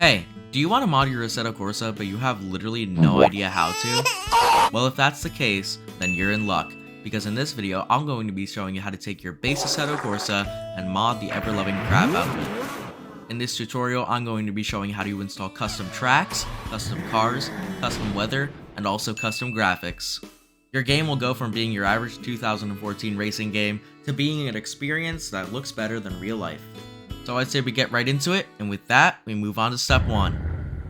Hey, do you want to mod your Assetto Corsa but you have literally no idea how to? Well, if that's the case, then you're in luck, because in this video I'm going to be showing you how to take your base Assetto Corsa and mod the ever-loving crap out of it. In this tutorial, I'm going to be showing you how to install custom tracks, custom cars, custom weather, and also custom graphics. Your game will go from being your average 2014 racing game to being an experience that looks better than real life. So I'd say we get right into it, and with that, we move on to step 1.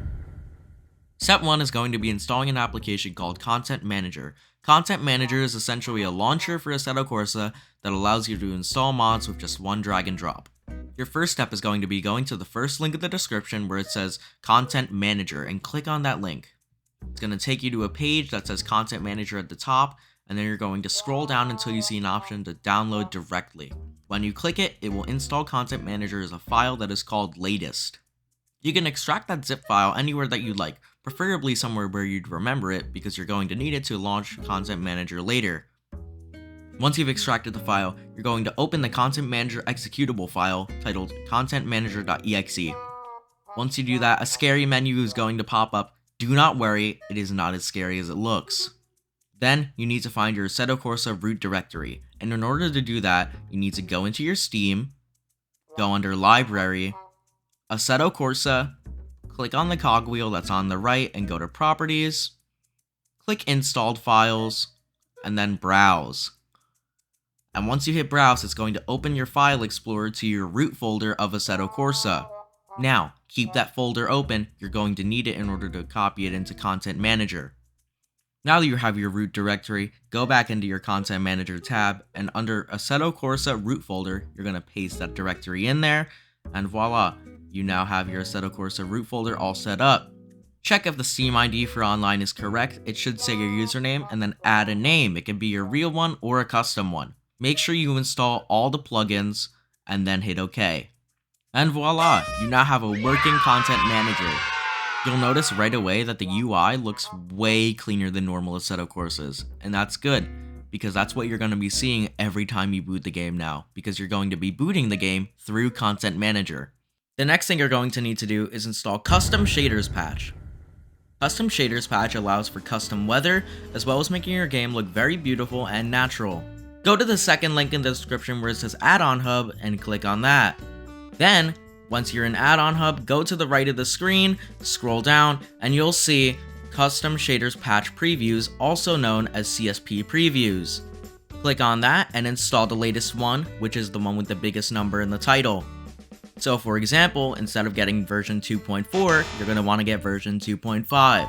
Step 1 is going to be installing an application called Content Manager. Content Manager is essentially a launcher for Assetto Corsa that allows you to install mods with just one drag and drop. Your first step is going to be going to the first link in the description where it says Content Manager and click on that link. It's going to take you to a page that says Content Manager at the top, and then you're going to scroll down until you see an option to download directly. When you click it, it will install Content Manager as a file that is called latest. You can extract that zip file anywhere that you like, preferably somewhere where you'd remember it because you're going to need it to launch Content Manager later. Once you've extracted the file, you're going to open the Content Manager executable file titled contentmanager.exe. Once you do that, a scary menu is going to pop up. Do not worry, it is not as scary as it looks. Then, you need to find your Assetto Corsa root directory, and in order to do that, you need to go into your Steam, go under Library, Assetto Corsa, click on the cogwheel that's on the right and go to Properties, click Installed Files, and then Browse. And once you hit Browse, it's going to open your file explorer to your root folder of Assetto Corsa. Now, keep that folder open, you're going to need it in order to copy it into Content Manager. Now that you have your root directory, go back into your Content Manager tab, and under Assetto Corsa root folder, you're going to paste that directory in there, and voila, you now have your Assetto Corsa root folder all set up. Check if the Steam ID for online is correct. It should say your username, and then add a name. It can be your real one or a custom one. Make sure you install all the plugins, and then hit OK. And voila, you now have a working Content Manager. You'll notice right away that the UI looks way cleaner than normal Assetto Corsas, and that's good, because that's what you're going to be seeing every time you boot the game now, because you're going to be booting the game through Content Manager. The next thing you're going to need to do is install Custom Shaders Patch. Custom Shaders Patch allows for custom weather, as well as making your game look very beautiful and natural. Go to the second link in the description where it says Addon Hub and click on that. Then, once you're in Addon Hub, go to the right of the screen, scroll down, and you'll see Custom Shaders Patch Previews, also known as CSP Previews. Click on that and install the latest one, which is the one with the biggest number in the title. So for example, instead of getting version 2.4, you're going to want to get version 2.5.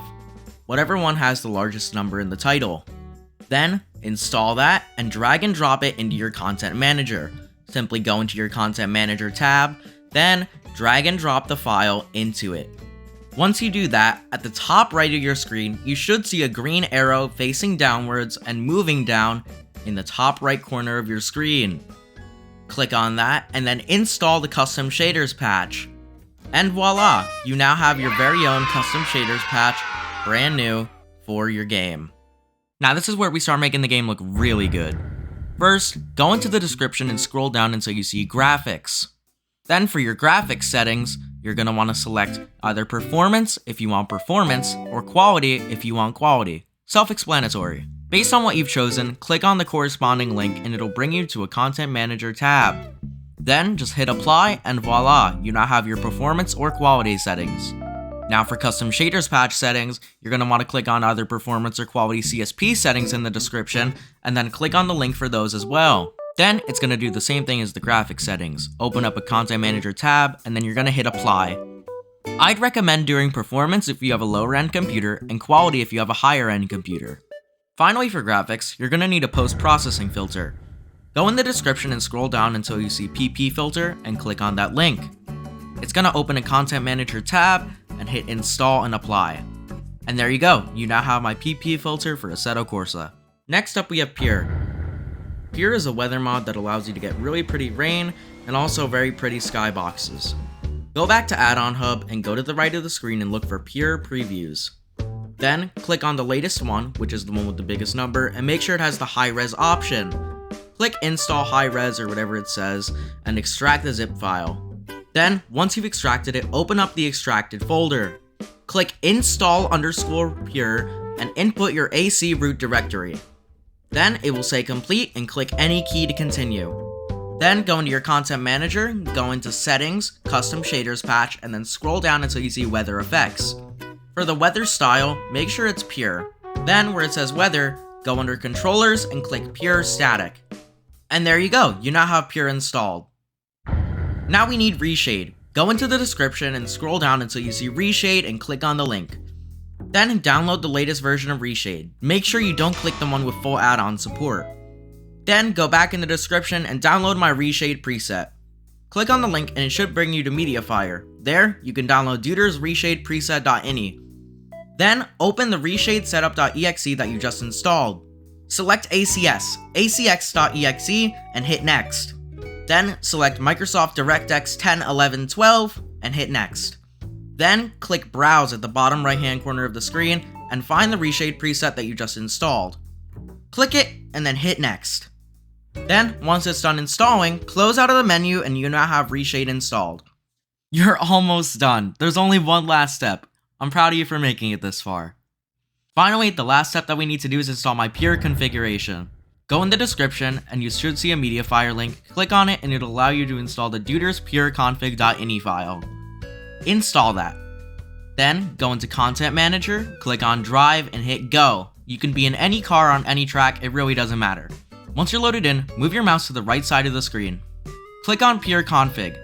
Whatever one has the largest number in the title. Then, install that and drag and drop it into your Content Manager. Simply go into your Content Manager tab, then drag and drop the file into it. Once you do that, at the top right of your screen, you should see a green arrow facing downwards and moving down in the top right corner of your screen. Click on that and then install the Custom Shaders Patch. And voila, you now have your very own Custom Shaders Patch, brand new, for your game. Now this is where we start making the game look really good. First, go into the description and scroll down until you see Graphics. Then for your graphics settings, you're going to want to select either Performance if you want Performance, or Quality if you want Quality. Self-explanatory. Based on what you've chosen, click on the corresponding link and it'll bring you to a Content Manager tab. Then just hit Apply and voila, you now have your Performance or Quality settings. Now for Custom Shaders Patch settings, you're going to want to click on either Performance or Quality CSP settings in the description, and then click on the link for those as well. Then, it's going to do the same thing as the graphics settings. Open up a Content Manager tab, and then you're going to hit Apply. I'd recommend doing Performance if you have a lower-end computer, and Quality if you have a higher-end computer. Finally for graphics, you're going to need a post-processing filter. Go in the description and scroll down until you see PP Filter, and click on that link. It's going to open a Content Manager tab, and hit Install and Apply. And there you go, you now have my PP filter for Assetto Corsa. Next up we have Pure. Pure is a weather mod that allows you to get really pretty rain and also very pretty skyboxes. Go back to Addon Hub and go to the right of the screen and look for Pure Previews. Then click on the latest one, which is the one with the biggest number, and make sure it has the high res option. Click Install High Res or whatever it says and extract the zip file. Then, once you've extracted it, open up the extracted folder. Click install_pure and input your AC root directory. Then it will say complete and click any key to continue. Then go into your content manager, go into settings, custom shaders patch, and then scroll down until you see weather effects. For the weather style, make sure it's pure. Then where it says weather, go under controllers and click pure static. And there you go, you now have pure installed. Now we need Reshade. Go into the description and scroll down until you see Reshade and click on the link. Then download the latest version of Reshade. Make sure you don't click the one with full add-on support. Then go back in the description and download my Reshade preset. Click on the link and it should bring you to Mediafire. There, you can download Deuter's Reshade Preset.ini. Then open the Reshade Setup.exe that you just installed. Select ACS, ACX.exe, and hit next. Then select Microsoft DirectX 10, 11, 12, and hit next. Then click Browse at the bottom right hand corner of the screen and find the Reshade preset that you just installed. Click it and then hit next. Then, once it's done installing, close out of the menu and you now have Reshade installed. You're almost done. There's only one last step. I'm proud of you for making it this far. Finally, the last step that we need to do is install my pure configuration. Go in the description and you should see a Mediafire link, click on it and it'll allow you to install the Deuter's pure config.ini file. Install that. Then, go into Content Manager, click on Drive and hit Go. You can be in any car on any track, it really doesn't matter. Once you're loaded in, move your mouse to the right side of the screen. Click on Pure Config,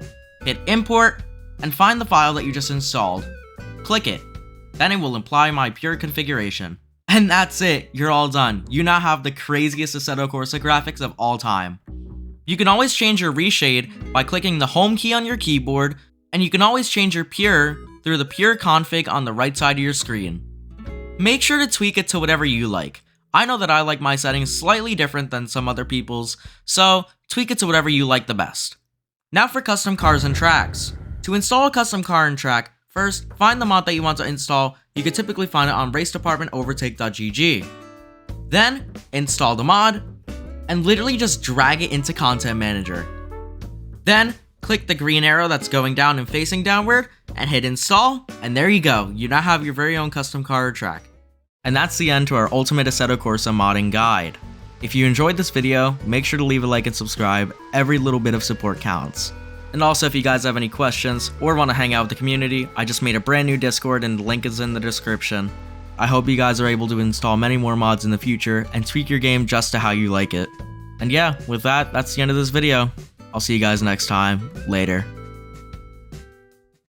hit Import, and find the file that you just installed. Click it. Then it will apply my pure configuration. And that's it, you're all done. You now have the craziest Assetto Corsa graphics of all time. You can always change your Reshade by clicking the home key on your keyboard, and you can always change your pure through the pure config on the right side of your screen. Make sure to tweak it to whatever you like. I know that I like my settings slightly different than some other people's, so tweak it to whatever you like the best. Now for custom cars and tracks. To install a custom car and track, first, find the mod that you want to install. You can typically find it on racedepartmentovertake.gg. Then, install the mod, and literally just drag it into Content Manager. Then, click the green arrow that's going down and facing downward, and hit install, and there you go, you now have your very own custom car or track. And that's the end to our ultimate Assetto Corsa modding guide. If you enjoyed this video, make sure to leave a like and subscribe, every little bit of support counts. And also if you guys have any questions, or want to hang out with the community, I just made a brand new Discord and the link is in the description. I hope you guys are able to install many more mods in the future, and tweak your game just to how you like it. And yeah, with that, that's the end of this video. I'll see you guys next time. Later.